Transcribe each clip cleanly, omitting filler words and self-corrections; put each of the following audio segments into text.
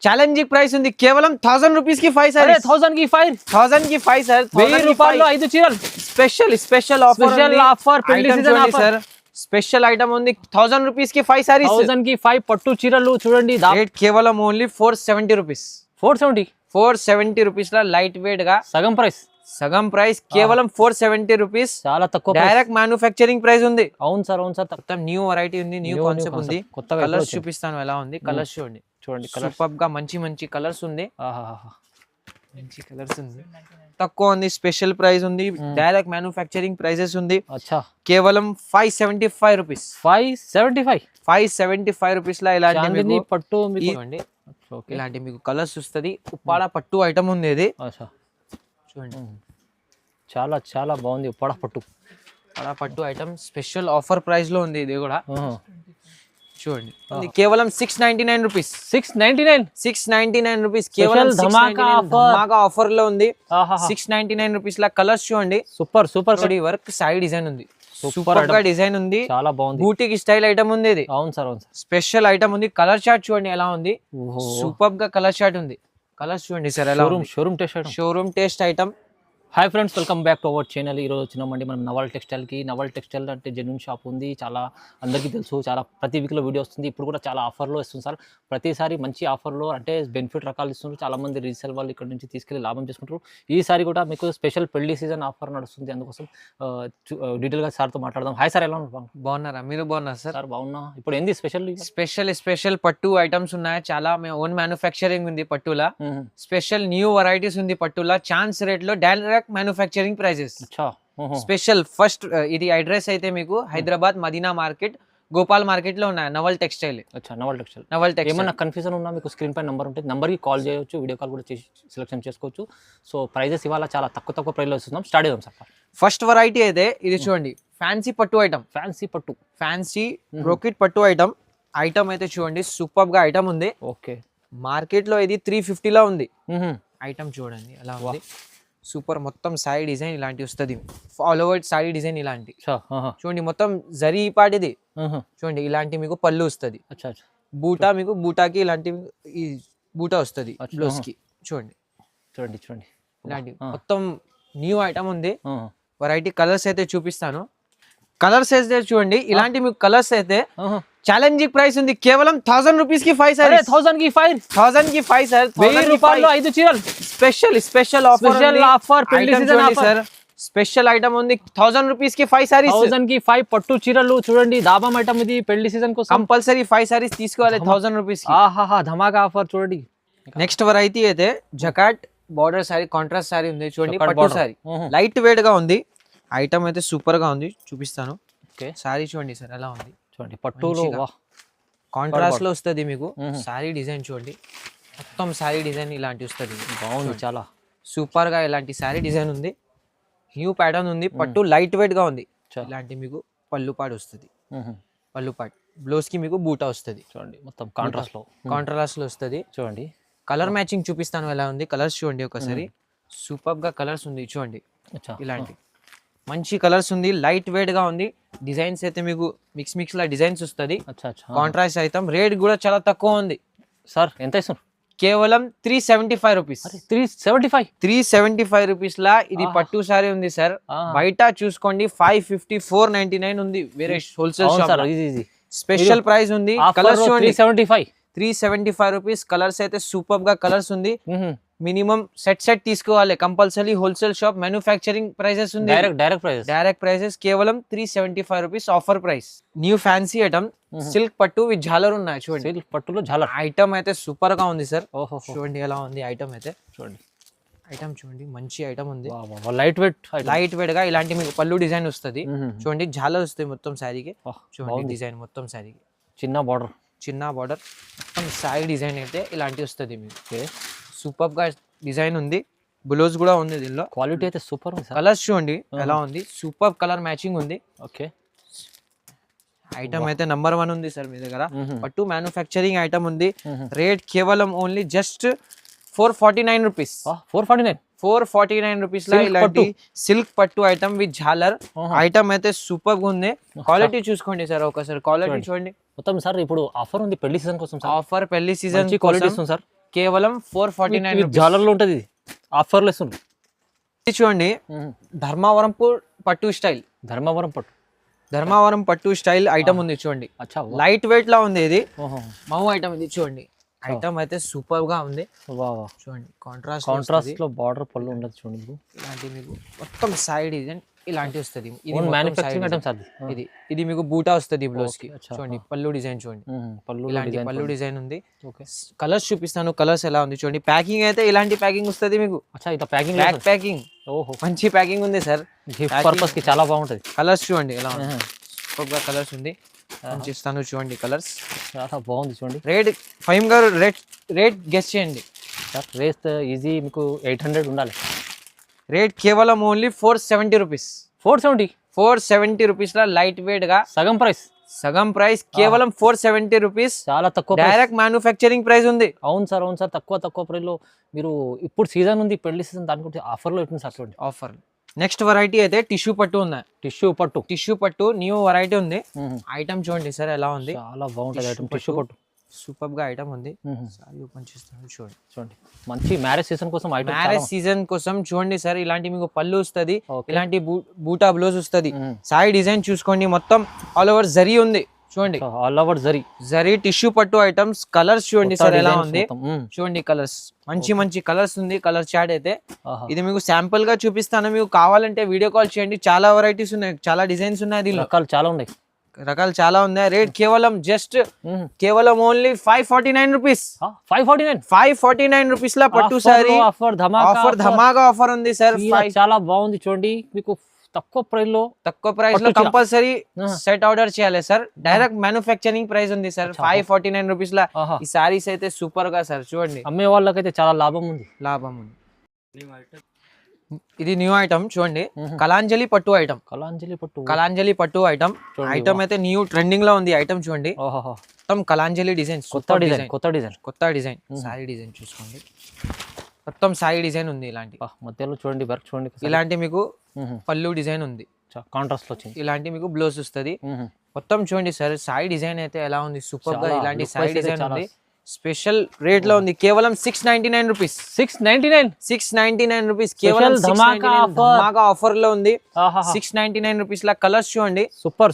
Challenging price ఉంది కేవలం 1000 rupees కి 5 సారీ 1000 కి 5 1000 కి 5 సార్ 1000 రూపాయల్లో 5 చీరలు స్పెషల్ ఆఫర్ పెళ్లి season offer sir special item ఉంది 1000 రూపీస్ కి 5 సారీస్ 1000 కి 5 పట్టు చీరలు చూడండి రేట్ కేవలం ఓన్లీ 470 రూపీస్ 470 రూపీస్ లా లైట్ వెయిట్ గా సగం ప్రైస్ కేవలం 470 రూపీస్ చాలా తక్కువ డైరెక్ట్ మ్యానుఫ్యాక్చరింగ్ ప్రైస్ ఉంది అవును సార్ మొత్తం న్యూ వెరైటీ ఉంది న్యూ కాన్సెప్ట్ ఉంది కొత్తగా కలర్స్ చూపిస్తాను ఎలా ఉంది కలర్స్ చూడండి సూపర్ గా మంచి కలర్స్ ఉంది మంచి కలర్స్ ఉంది తక్కువ ఉంది స్పెషల్ ప్రైస్ ఉంది డైరెక్ట్ మ్యానుఫ్యాక్చరింగ్ ప్రైసెస్ ఉంది కేవలం 575 రూపీస్ 575 రూపీస్ లా ఇలాంటి పట్టు ఇలాంటి మీకు కలర్స్ వస్తుంది ఉప్పాడ పట్టు ఐటమ్ ఉంది ఇది చూడండి చాలా చాలా బాగుంది ఉప్పాడ పట్టు ఐటమ్ స్పెషల్ ఆఫర్ ప్రైస్ లో ఉంది ఇది కూడా చూడండి కేవలం 699 రూపీస్ 699 రూపీస్ కేవలం ధమాకా ఆఫర్ లో ఉంది 699 రూపీస్ లా కలర్స్ చూడండి సూపర్ వర్క్ సైడ్ డిజైన్ ఉంది సూపర్ గా డిజైన్ ఉంది చాలా బాగుంది బూటిక్ స్టైల్ ఐటమ్ ఉంది ఇది అవును సార్ స్పెషల్ ఐటమ్ ఉంది కలర్ చార్ట్ చూడండి ఎలా ఉంది సూపర్ గా కలర్ చార్ట్ ఉంది కలర్స్ చూడండి సార్ ఎలా showroom taste item hi friends welcome back to our channel. ఈరోజు వచ్చినామండి మనం నవల్ టెక్స్టైల్ అంటే జెన్యూన్ షాప్ ఉంది, చాలా అందరికీ తెలుసు, చాలా ప్రతి వీక్లో వీడియో వస్తుంది. ఇప్పుడు కూడా చాలా ఆఫర్లో ఇస్తుంది సార్, ప్రతిసారి మంచి ఆఫర్లో అంటే బెనిఫిట్ రకాలు ఇస్తున్నారు. చాలామంది రీసేల్ వాళ్ళు ఇక్కడ నుంచి తీసుకెళ్ళి లాభం చేసుకుంటారు. ఈసారి కూడా మీకు స్పెషల్ పెళ్లి సీజన్ ఆఫర్ నడుస్తుంది, అందుకోసం డీటెయిల్గా సార్తో మాట్లాడదాం. హాయ్ సార్, ఎలా బాగున్నారా? మీరు బాగున్నారు సార్? బాగున్నా. ఇప్పుడు ఏంది స్పెషల్ పట్టు ఐటమ్స్ ఉన్నాయి, చాలా ఓన్ మ్యానుఫ్యాక్చరింగ్ ఉంది పట్టులా. స్పెషల్ న్యూ వెరైటీస్ ఉంది పట్టులా, ఛాన్స్ రేట్ లో direct manufacturing prices. Special first ఇది అడ్రస్ అయితే మీకు హైదరాబాద్ మదీనా మార్కెట్, గోపాల్ మార్కెట్ లో ఉన్నాయి నవల్ టెక్స్టైల్. ఏమన్నా కన్ఫ్యూజన్ ఉన్నా మీకు స్క్రీన్ పై నెంబర్ ఉంటుంది, నెంబర్ కి కాల్ చేయొచ్చు, వీడియో కాల్ కూడా చేసి సెలెక్షన్ చేసుకోవచ్చు. సో ప్రైజెస్ ఇవాళ చాలా తక్కువ ప్రైస్ లో ఇస్తున్నాం. స్టార్ట్ చేద్దాం సార్. ఫస్ట్ వెరైటీ అయితే ఇది చూడండి, ఫ్యాన్సీ పట్టు ఐటమ్, ఫ్యాన్సీ బ్రోకెట్ పట్టు ఐటమ్ అయితే చూడండి సూపర్ గా ఐటమ్ ఉంది. ఓకే, మార్కెట్ లో ఇది 350 లా ఉంది. ఐటమ్ చూడండి ఎలా ఉంది, సూపర్. మొత్తం సారీ డిజైన్ ఇలాంటి వస్తుంది, ఆల్ ఓవర్ సారీ డిజైన్ ఇలాంటి చూడండి, మొత్తం జరీ పాటిది చూడండి. ఇలాంటి మీకు పళ్ళు వస్తుంది, బూటా మీకు బూటాకి ఇలాంటి ఈ బూటా వస్తుంది బ్లౌజ్ కి. చూడండి ఇలాంటి మొత్తం న్యూ ఐటమ్ ఉంది. వెరైటీ కలర్స్ అయితే చూపిస్తాను. కలర్స్ అయితే చూడండి, ఇలాంటి మీకు కలర్స్ అయితే ఛాలెంజింగ్ ప్రైస్ ఉంది కేవలం 1000 రూపీస్ కి 5 సారీ 1000 కి 5 సార్ 1000 రూపాయల్లో 5 చీరలు స్పెషల్ ఆఫర్ పెళ్లి సీజన్ ఆఫర్ స్పెషల్ ఐటమ్ ఉంది 1000 రూపీస్ కి 5 సారీస్ 1000 కి 5 పట్టు చీరలు చూడండి. దాబం ఐటమ్ ఇది పెళ్లి సీజన్ కోసం కంపల్సరీ 5 సారీస్ తీసుకోవాలి 1000 రూపీస్ కి. ధమాకా ఆఫర్ చూడండి. నెక్స్ట్ వెరైటీ అయితే జకాట్ బార్డర్ సారీ, కాంట్రాస్ట్ సారీ ఉంది చూడండి, పట్టు సారీ లైట్ వెయిట్ గా ఉంది. ఐటమ్ అయితే సూపర్ గా ఉంది, చూపిస్తాను. సారీ చూడండి సార్ ఎలా ఉంది, చూడండి పట్టులో కాంట్రాస్ట్ లో వస్తుంది మీకు. సారీ డిజైన్ చూడండి, మొత్తం సారీ డిజైన్ ఇలాంటి వస్తుంది, బాగుంది, చాలా సూపర్ గా ఇలాంటి సారీ డిజైన్ ఉంది. న్యూ ప్యాటర్న్ ఉంది, పట్టు లైట్ వెయిట్ గా ఉంది. ఇలాంటి మీకు పళ్ళు పాటు వస్తుంది, పళ్ళు పాటు బ్లౌజ్ కి మీకు బూటా వస్తుంది. చూడండి మొత్తం కాంట్రాస్ట్ లో వస్తుంది. చూడండి కలర్ మ్యాచింగ్ చూపిస్తాను ఎలా ఉంది. కలర్స్ చూడండి ఒకసారి, సూపర్ గా కలర్స్ ఉంది చూడండి. ఇలాంటి మంచి కలర్స్ ఉంది, లైట్ వెయిట్ గా ఉంది. డిజైన్స్ అయితే మీకు మిక్స్ లా డిజైన్స్ వస్తుంది. కాంట్రాస్ట్ ఐటమ్, రేట్ కూడా చాలా తక్కువ ఉంది సార్. ఎంత ఇస్తున్నారు? కేవలం 375 రూపీస్. 375 రూపీస్ లా ఇది పట్టు సారీ ఉంది సార్. బయట చూసుకోండి 550, 499 ఉంది వేరే హోల్సేల్ షాప్. స్పెషల్ ప్రైస్ ఉంది. కలర్స్ చూడండి 375 రూపీస్. కలర్స్ అయితే సూపర్ గా కలర్స్ ఉంది. మినిమం సెట్ తీసుకోవాలి compulsory. Wholesale shop manufacturing prices ఉంది, డైరెక్ట్ ప్రైసెస్ కేవలం 375 rupees offer price. New fancy item silk పట్టు విత్ జాలర్ ఉన్నాయి చూడండి. సిల్క్ పట్టులో జాలర్ ఐటమ్ అయితే సూపర్ గా ఉంది సార్. చూడండి ఎలా ఉంది ఐటమ్ అయితే, చూడండి మంచి ఐటమ్ ఉంది. లైట్ వెయిట్ గా ఇలాంటి మీకు పళ్ళు డిజైన్ వస్తుంది చూడండి, జాలర్ వస్తుంది మొత్తం శారీకి. చూడండి డిజైన్ మొత్తం శారీకి, చిన్న బార్డర్ మొత్తం శారీ డిజైన్ అయితే ఇలాంటి వస్తుంది మీకు. సూపర్ గా డిజైన్ ఉంది, బ్లౌజ్ కూడా ఉంది దీనిలో. క్వాలిటీ అయితే సూపర్ ఉంది. కలర్స్ చూడండి ఎలా ఉంది, సూపర్ కలర్ మ్యాచింగ్ ఉంది. ఓకే, ఐటమ్ అయితే నంబర్ 1 ఉంది సార్ మీ దగ్గర. పట్టు మ్యానుఫ్యాక్చరింగ్ ఐటమ్ ఉంది. రేట్ కేవలం ఓన్లీ జస్ట్ 449 రూపీస్. 449 రూపీస్ లో ఇలాంటి సిల్క్ పట్టు ఐటమ్ విత్ జాలర్ ఐటమ్ అయితే సూపర్ గా ఉంది. క్వాలిటీ చూసుకోండి సార్ ఒకసారి, క్వాలిటీ చూడండి మొత్తం. సార్ ఇప్పుడు ఆఫర్ ఉంది పెళ్లి సీజన్ కోసం, ఆఫర్ పెళ్లి సీజన్ క్వాలిటీ ఇస్తుంది సార్. కేవలం 449 రూపీస్. జాలర్లో ఉంటుంది, ఇది ఆఫర్లో ఇస్తుంది. ఇది చూడండి ధర్మవరం పట్టు స్టైల్. ధర్మవరం పట్టు స్టైల్ ఐటమ్ ఉంది చూడండి. అచ్చా, లైట్ వెయిట్ లా ఉంది ఇది. ఓహో, మౌ ఐటమ్ ఇది చూడండి. ఐటమ్ అయితే సూపర్ గా ఉంది. చూడండి కాంట్రాస్ట్ లో బార్డర్ పళ్ళు ఉండదు చూడండి. ఇలాంటి మీకు మొత్తం సైడ్ డిజైన్ ఇలాంటి వస్తుంది. ఇది మ్యానుఫ్యాక్చరింగ్ ఐటమ్స్ అది. ఇది మీకు బూటా వస్తుంది బ్లౌజ్ కి. చూడండి పళ్ళు డిజైన్ చూడండి, ఇలాంటి పళ్ళు డిజైన్ ఉంది. కలర్స్ చూపిస్తాను, కలర్స్ ఎలా ఉంది చూడండి. ప్యాకింగ్ అయితే ఇలాంటి ప్యాకింగ్ వస్తుంది మీకు. ప్యాకింగ్ ఓహో, మంచి ప్యాకింగ్ ఉంది సార్. గిఫ్ట్ పర్పస్ కి చాలా బాగుంటది. కలర్స్ చూడండి ఎలా ఉంది, సూపర్ గా కలర్స్ ఉంది. ఇస్తాను చూడండి కలర్స్, చాలా బాగుంది చూడండి. రేట్ ఫైమ్ గారు రేట్ గెస్ చేయండి. రేట్ ఈజీ మీకు 800 ఉండాలి. రేట్ కేవలం ఓన్లీ 470 రూపీస్. 470 రూపీస్ లా లైట్ వెయిట్ గా సగం ప్రైస్ కేవలం 470 రూపీస్. చాలా తక్కువ, డైరెక్ట్ మ్యానుఫ్యాక్చరింగ్ ప్రైస్ ఉంది. అవును సార్, తక్కువ ప్రైస్ లో మీరు ఇప్పుడు సీజన్ ఉంది, పెళ్లి సీజన్, దానికి ఆఫర్ లో ఇస్తుంది సార్ చూడండి. ఆఫర్. నెక్స్ట్ వెరైటీ అయితే టిష్యూ పట్టు ఉంది. టిష్యూ పట్టు న్యూ వెరైటీ ఉంది. ఐటమ్ చూడండి సార్ ఎలా ఉంది, చాలా బాగుంటుంది ఐటమ్. టిష్యూ పట్టు సూపర్ గా ఐటమ్ ఉంది. ఓపెన్ చేస్తాను చూడండి. మంచి మ్యారేజ్ సీజన్ కోసం ఐటమ్. మ్యారేజ్ సీజన్ కోసం చూడండి సార్, ఇలాంటి మీకు పళ్ళు వస్తుంది, ఇలాంటి బూటా బ్లౌజ్ వస్తుంది. సాయి డిజైన్ చూసుకోండి, మొత్తం ఆల్ ఓవర్ జరీ ఉంది చూడండి. ఆల్ ఓవర్ జరీ టిష్యూ పట్టు ఐటమ్స్. కలర్స్ చూడండి సార్ ఎలా ఉంది, చూడండి కలర్స్ మంచి కలర్స్ ఉంది. కలర్ చార్ట్ అయితే ఇది మీకు శాంపుల్ గా చూపిస్తాను. మీకు కావాలంటే వీడియో కాల్ చేయండి. చాలా వెరైటీస్ ఉన్నాయి, చాలా డిజైన్స్ ఉన్నాయి, దీనిలో రకాలు చాలా ఉన్నాయి. రేట్ కేవలం ఓన్లీ 549 రూపీస్. 549 రూపీస్ లా పట్టు సారీ ఆఫర్ ధమాకా ఆఫర్ ఉంది సార్. చాలా బాగుంది చూడండి. మీకు తక్కువ ప్రైస్ లో కంపల్సరీ సెట్ ఆర్డర్ చేయాలి సార్. డైరెక్ట్ మ్యానుఫ్యాక్చరింగ్ ప్రైస్ ఉంది సార్. 549 రూపీస్ లా ఈ సారీస్ అయితే సూపర్ గా సార్ చూడండి. అమ్మే వాళ్ళకైతే చాలా లాభం ఉంది. ఇది న్యూ ఐటమ్ చూడండి. కలాంజలి పట్టు ఐటమ్ అయితే న్యూ ట్రెండింగ్ లో ఉంది ఐటమ్ చూడండి. మొత్తం కలాంజలి డిజైన్, కొత్త డిజైన్ సారీ డిజైన్ చూసుకోండి. మొత్తం సాయి డిజైన్ ఉంది. ఇలాంటి మధ్యలో చూడండి వర్క్ చూడండి. ఇలాంటి మీకు పళ్ళు డిజైన్ ఉంది, కాంట్రాస్ట్ లో వచ్చింది. ఇలాంటి మీకు బ్లౌజ్ వస్తుంది. మొత్తం చూడండి సార్, సాయి డిజైన్ అయితే ఎలా ఉంది, సూపర్ గా. ఇలాంటి సాయి డిజైన్ ఉంది. స్పెషల్ రేట్ లో ఉంది, కేవలం 699 రూపీస్. 699 రూపీస్ కేవలం. ధమాకా ఆఫర్ లో ఉంది. 699 రూపీస్ లా కలర్స్ చూడండి. సూపర్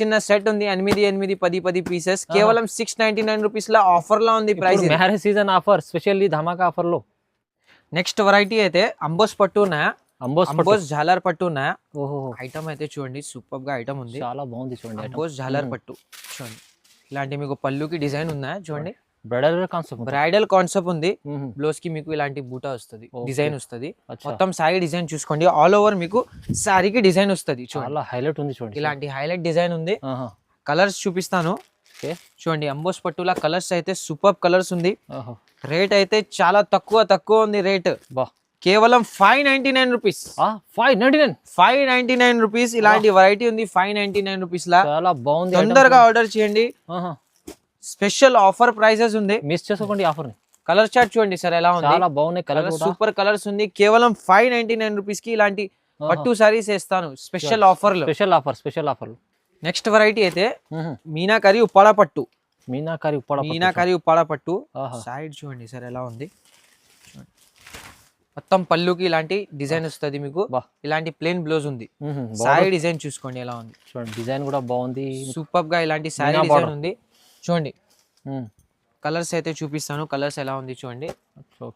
చిన్న సెట్ ఉంది, 8 10 పీసెస్. కేవలం 699 రూపీస్ లా ఆఫర్ లో ఉంది. Price marriage season offer, specially ధమాకా ఆఫర్ లో. నెక్స్ట్ వెరైటీ అయితే అంబోస్ పట్టు ఉన్నాయా, అంబోస్ జాలర్ పట్టు ఉన్నాయా. ఐటమ్ అయితే చూడండి సూపర్ గా ఐటమ్ ఉంది, చాలా బాగుంది చూడండి. అంబోస్ జాలర్ పట్టు చూడండి. ఇలాంటి మీకు పళ్ళుకి డిజైన్ ఉన్నాయా చూడండి. బ్రైడల్ కాన్సెప్ట్ ఉంది. బ్లౌజ్ కి మీకు ఇలాంటి బూటా వస్తుంది, డిజైన్ వస్తుంది. మొత్తం సారీ డిజైన్ చూసుకోండి. ఆల్ ఓవర్ మీకు సారీకి డిజైన్ వస్తుంది. చాలా హైలైట్ ఉంది చూడండి. ఇలాంటి హైలైట్ డిజైన్ ఉంది. కలర్స్ చూపిస్తాను చూడండి. అంబోస్ పట్టులా కలర్స్ అయితే సూపర్ కలర్స్ ఉంది. రేట్ అయితే చాలా తక్కువ ఉంది. రేట్ కేవలం 599 రూపీస్. 599 రూపీస్. ఇలాంటి వెరైటీ ఉంది 599 రూపీస్ లా. చాలా బాగుంది, తొందరగా ఆర్డర్ చేయండి. స్పెషల్ ఆఫర్ ప్రైసెస్ ఉంది, మిస్ చేసుకోండి ఆఫర్ ని. కలర్ చార్ట్ చూడండి సార్ ఎలా ఉంది, చాలా బాగున్నాయి కలర్, సూపర్ కలర్స్ ఉంది. కేవలం 599 రూపీస్ కి ఇలాంటి పట్టు సారీస్ ఇస్తాను స్పెషల్ ఆఫర్ లో. Special offer. నెక్స్ట్ వెరైటీ అయితే మీనాకరి ఉప్పాడ పట్టు. మీనాకరి ఉప్పాడ పట్టు సైడ్ చూడండి సార్ ఎలా ఉంది. మొత్తం పళ్ళుకి ఇలాంటి డిజైన్ వస్తుంది మీకు. ఇలాంటి ప్లేన్ బ్లౌజ్ ఉంది. సారీ డిజైన్ చూసుకోండి ఎలా ఉంది చూడండి. డిజైన్ కూడా బాగుంది సూపర్ గా. ఇలాంటి సారీ డిజైన్ ఉంది చూడండి. కలర్స్ అయితే చూపిస్తాను, కలర్స్ ఎలా ఉంది చూడండి.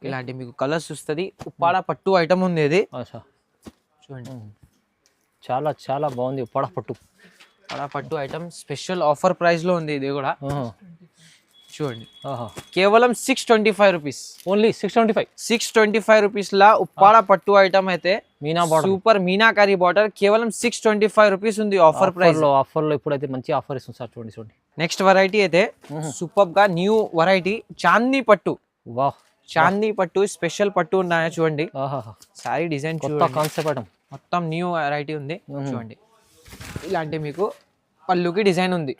ఇలాంటి మీకు కలర్స్ వస్తుంది. ఉప్పాడ పట్టు ఐటమ్ ఉంది ఇది చూడండి. చాలా బాగుంది ఉప్పాడ పట్టు ఐటమ్. స్పెషల్ ఆఫర్ ప్రైస్ లో ఉంది ఇది కూడా చూడండి. కేవలం 625 రూపీస్. ఓన్లీ 625 రూపీస్ లా ఉప్పాడ పట్టు ఐటమ్ అయితే సూపర్ మీనాకారి బార్డర్. కేవలం 625 రూపీస్ ఉంది ఆఫర్ ప్రైస్ లో. ఇప్పుడైతే మంచి ఆఫర్ ఇస్తుంది సార్ చూడండి. నెక్స్ట్ వెరైటీ అయితే సూపర్ గా న్యూ వెరైటీ చాందీ పట్టు. చాందీ పట్టు స్పెషల్ పట్టు ఉన్నాయా చూడండి. Sorry design concept item. మొత్తం న్యూ వెరైటీ ఉంది చూడండి. ఇలాంటి మీకు పళ్ళుకి డిజైన్ ఉంది,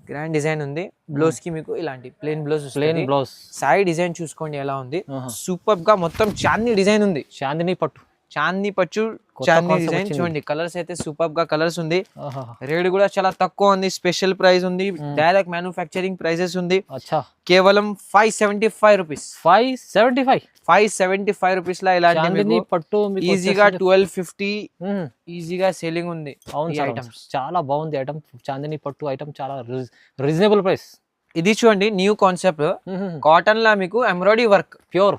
గ్రాండ్ డిజైన్ ఉంది. బ్లౌజ్ కి మీకు ఇలాంటి ప్లేన్ బ్లౌజ్. సారీ డిజైన్ చూసుకోండి ఎలా ఉంది. సూపర్ గా మొత్తం చాందీ డిజైన్ ఉంది. చాందిని పట్టు చాందీ పట్టు కొత్త చాందీ concept డిజైన్ వచ్చింది. చూడండి. కలర్స్ అయితే సూపర్ గా కలర్స్ ఉంది. ఆహా. రేట్ కూడా చాలా తక్కువ ఉంది. స్పెషల్ ప్రైస్ ఉంది. డైరెక్ట్ మ్యానుఫ్యాక్చరింగ్ ప్రైసెస్ ఉంది. అచ్చా కేవలం 575 రూపీస్. 575 575 రూపీస్ లా ఇలాంటి చాందిని పట్టు మీకు ఈజీగా వచ్చేసి- 1250 మ్మ్. ఈజీగా సేలింగ్ ఉంది. అవును ఈ సార్, అవును items. సార్. చాలా బాగుంది ఐటమ్. చాందిని పట్టు ఐటమ్ చాలా రీజనబుల్ ప్రైస్. ఇది చూడండి న్యూ కాన్సెప్ట్. కాటన్ లా మీకు embroidery work, pure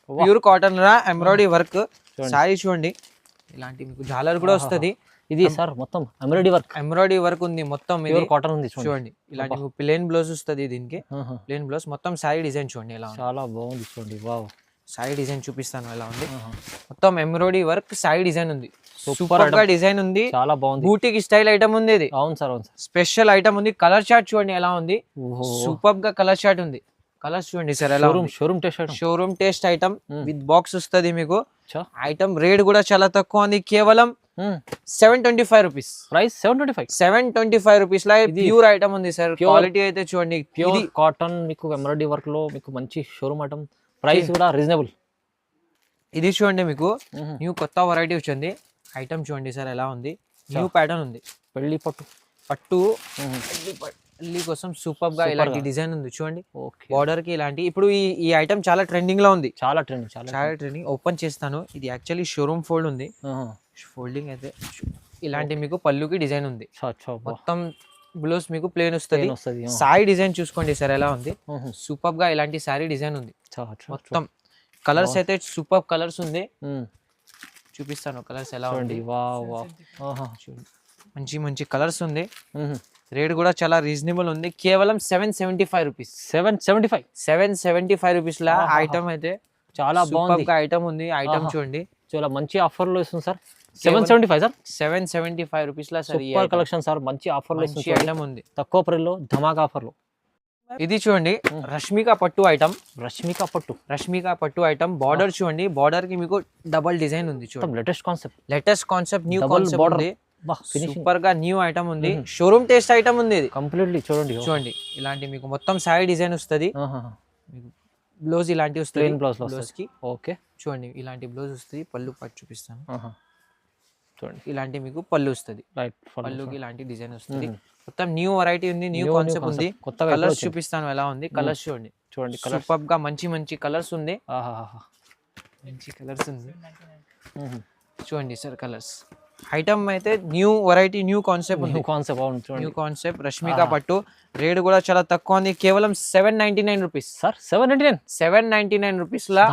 pure cotton లా ఎంబ్రాయిడరీ వర్క్. చూడండి. సారీ చూడండి ఇలాంటి మీకు జాలర్ కూడా వస్తది. ఇది సార్ మొత్తం ఎంబ్రాయిడరీ వర్క్, ఎంబ్రాయిడరీ వర్క్ ఉంది మొత్తం. ఇది ప్యూర్ కాటన్ ఉంది చూడండి. చూడండి ఇలాంటి మీకు ప్లేన్ బ్లౌజ్ వస్తది. దీనికి ప్లేన్ బ్లౌజ్ మొత్తం సారీ డిజైన్ చూడండి ఎలా ఉంది. చాలా బాగుంది చూడండి. వావ్. సారీ డిజైన్ చూపిస్తాను ఎలా ఉంది. మొత్తం ఎంబ్రాయిడరీ వర్క్ సారీ డిజైన్ ఉంది. Super సూపర్ గా item. డిజైన్ ఉంది. చాలా బాగుంది. బూటిక్ స్టైల్ ఐటమ్ ఉంది. ఇది అవును సార్, అవును సార్. స్పెషల్ ఐటమ్ ఉంది. కలర్ చార్ట్ చూడండి ఎలా ఉంది. ఓహో. సూపర్ గా కలర్ చార్ట్ ఉంది. కలర్స్ చూడండి సార్ ఎలా ఉంది. Showroom test item. Showroom taste item with box వస్తది మీకు. అచ్చా. ఐటమ్ రేట్ కూడా చాలా తక్కువ ఉంది. కేవలం 725 రూపీస్. ప్రైస్ 725. 725 రూపీస్ లా ప్యూర్ ఐటమ్ ఉంది సార్. Pure- క్వాలిటీ అయితే చూడండి. ప్యూర్ కాటన్ మీకు ఎంబ్రాయిడరీ వర్క్ లో మీకు మంచి షోరూమ్ ఐటమ్. ప్రైస్ కూడా రీజనబుల్. ఇది చూడండి మీకు న్యూ కొత్త వెరైటీ వచ్చింది. ఐటమ్ చూడండి సార్ ఎలా ఉంది. న్యూ ప్యాటర్న్ ఉంది. పెళ్లి పట్టు. పట్టు పెళ్లి కోసం సూపర్ గా ఇలాంటి డిజైన్ ఉంది చూడండి. ఓకే. బార్డర్ కి ఇలాంటి ఇప్పుడు ఈ ఐటమ్ చాలా ట్రెండింగ్ లో ఉంది. చాలా ట్రెండ్, చాలా చాలా ట్రెండింగ్. ఓపెన్ చేస్తాను. ఇది యాక్చువల్లీ షోరూమ్ ఫోల్డ్ ఉంది. ఫోల్డింగ్ అయితే ఇలాంటి మీకు పళ్ళుకి డిజైన్ ఉంది. మొత్తం బ్లౌజ్ మీకు ప్లేన్ వస్తుంది. సారీ డిజైన్ చూసుకోండి సార్ ఎలా ఉంది. సూపర్ గా ఇలాంటి సారీ డిజైన్ ఉంది. మొత్తం కలర్స్ అయితే సూపర్ కలర్స్ ఉంది. చూపిస్తాను కలర్స్ ఎలా ఉంది. చూడండి మంచి మంచి కలర్స్ ఉంది. రేట్ కూడా చాలా రీజనబుల్ ఉంది. కేవలం 775 రూపీస్. 775 రూపీస్ లా ఐటమ్ అయితే చాలా బాగుంది. ఐటమ్ ఉంది. ఐటమ్ చూడండి చాలా మంచి ఆఫర్ లో ఇస్తుంది సార్. 775 సార్. 775 రూపీస్ లా సార్. Super collection sir. మంచి ఆఫర్ లో ఇస్తుంది. ఐటమ్ ఉంది. తక్కువ ప్రైస్ లో ధమాకా ఆఫర్ లో. ఇది చూడండి రష్మిక పట్టు ఐటమ్. రష్మిక పట్టు ఐటమ్ బార్డర్ చూడండి. బార్డర్ కి మీకు డబుల్ డిజైన్ ఉంది చూడండి. Latest concept new Double concept border. ఉంది. ఫినిషింగ్ సూపర్ గా న్యూ ఐటమ్ ఉంది. షోరూమ్ టేస్ట్ ఐటమ్ ఉంది. ఇది కంప్లీట్లీ చూడండి. చూడండి ఇలాంటి మీకు మొత్తం సారీ డిజైన్ వస్తది. బ్లౌజ్ ఇలాంటి వస్తుంది. ప్లెయిన్ బ్లౌజ్ బ్లౌజ్ కి ఓకే. చూడండి ఇలాంటి బ్లౌజ్ వస్తుంది. పళ్ళు పట్టు చూపిస్తాను చూడండి. ఇలాంటి మీకు పళ్ళు వస్తుంది. రైట్. పళ్ళుకి ఇలాంటి డిజైన్ వస్తుంది. మొత్తం న్యూ వెరైటీ ఉంది. న్యూ కాన్సెప్ట్ ఉంది. కొత్తగా కలర్స్ చూపిస్తాను ఎలా ఉంది. కలర్స్ చూడండి. సూపర్ గా మంచి మంచి కలర్స్ ఉంది. మంచి కలర్స్ ఉంది. చూడండి సార్ కలర్స్. ఐటమ్ అయితే న్యూ వెరైటీ న్యూ కాన్సెప్ట్ ఉంది. న్యూ కాన్సెప్ట్ రష్మిక పట్టు. రేట్ కూడా చాలా తక్కువ ఉంది. కేవలం 799 రూపీస్ సార్. 799 రూపీస్ లా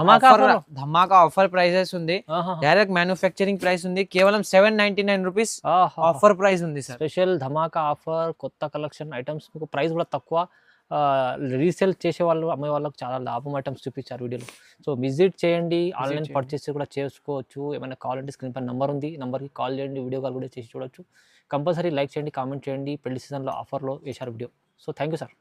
ధమాకా ఆఫర్ ప్రైజెస్ ఉంది. డైరెక్ట్ మ్యానుఫ్యాక్చరింగ్ ప్రైస్ ఉంది. కేవలం 799 రూపీస్ ఆఫర్ ప్రైస్ ఉంది సార్. స్పెషల్ ధమాకా ఆఫర్. కొత్త కలెక్షన్ ఐటమ్స్ మీకు ప్రైస్ కూడా తక్కువ. రీసేల్ చేసే వాళ్ళు అమ్మే వాళ్ళకి చాలా లాభం ఐటమ్స్ చూపించారు వీడియోలో. సో విజిట్ చేయండి. ఆన్లైన్ పర్చేస్ కూడా చేసుకోవచ్చు. ఏమైనా కావాలంటే స్క్రీన్ పైన నెంబర్ ఉంది. నెంబర్కి కాల్ చేయండి. వీడియో కాల్ కూడా చేసి చూడొచ్చు. కంపల్సరీ లైక్ చేయండి, కామెంట్ చేయండి. పెళ్లి సీజన్లో ఆఫర్లో వేశారు video. So thank you sir.